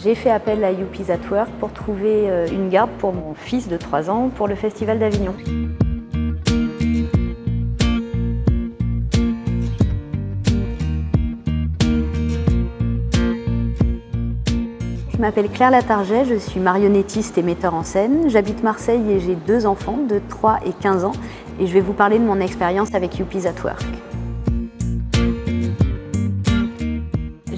J'ai fait appel à Youpies at Work pour trouver une garde pour mon fils de 3 ans pour le Festival d'Avignon. Je m'appelle Claire Latarjet, je suis marionnettiste et metteur en scène. J'habite Marseille et j'ai 2 enfants de 3 et 15 ans et je vais vous parler de mon expérience avec Youpies at Work.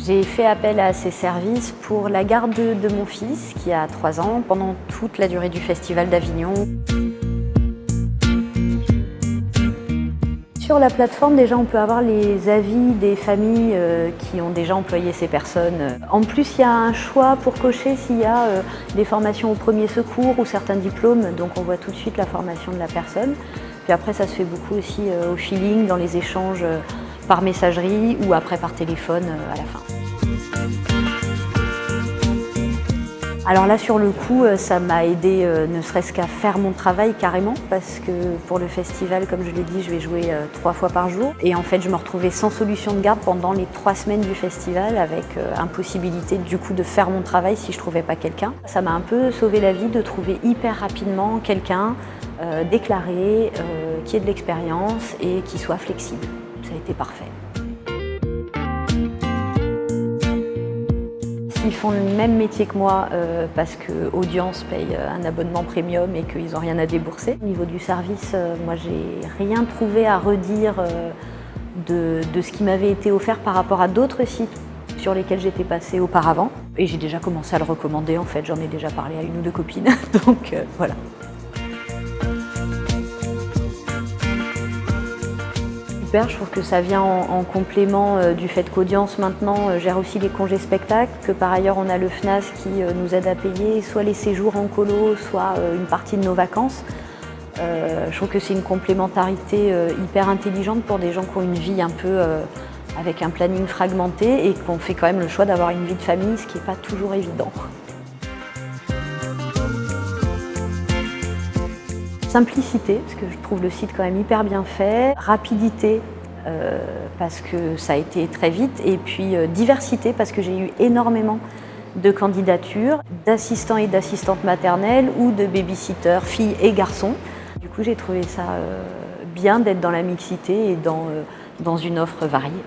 J'ai fait appel à ces services pour la garde de mon fils qui a 3 ans pendant toute la durée du Festival d'Avignon. Sur la plateforme, déjà, on peut avoir les avis des familles qui ont déjà employé ces personnes. En plus, il y a un choix pour cocher s'il y a des formations au premier secours ou certains diplômes, donc on voit tout de suite la formation de la personne. Puis après, ça se fait beaucoup aussi au feeling, dans les échanges par messagerie ou après par téléphone à la fin. Alors là, sur le coup, ça m'a aidé ne serait-ce qu'à faire mon travail carrément, parce que pour le festival, comme je l'ai dit, je vais jouer 3 fois par jour. Et en fait, je me retrouvais sans solution de garde pendant les 3 semaines du festival, avec impossibilité du coup de faire mon travail si je ne trouvais pas quelqu'un. Ça m'a un peu sauvé la vie de trouver hyper rapidement quelqu'un déclaré, qui ait de l'expérience et qui soit flexible. Ça a été parfait. Ils font le même métier que moi parce que Audience paye un abonnement premium et qu'ils n'ont rien à débourser. Au niveau du service, moi j'ai rien trouvé à redire de ce qui m'avait été offert par rapport à d'autres sites sur lesquels j'étais passée auparavant. Et j'ai déjà commencé à le recommander en fait, j'en ai déjà parlé à 1 ou 2 copines, donc voilà. Je trouve que ça vient en complément du fait qu'Audience maintenant gère aussi les congés spectacles, que par ailleurs on a le FNAS qui nous aide à payer soit les séjours en colo, soit une partie de nos vacances. Je trouve que c'est une complémentarité hyper intelligente pour des gens qui ont une vie un peu avec un planning fragmenté et qu'on fait quand même le choix d'avoir une vie de famille, ce qui n'est pas toujours évident. Simplicité, parce que je trouve le site quand même hyper bien fait. Rapidité, parce que ça a été très vite. Et puis diversité, parce que j'ai eu énormément de candidatures, d'assistants et d'assistantes maternelles ou de baby-sitters, filles et garçons. Du coup, j'ai trouvé ça bien d'être dans la mixité et dans une offre variée.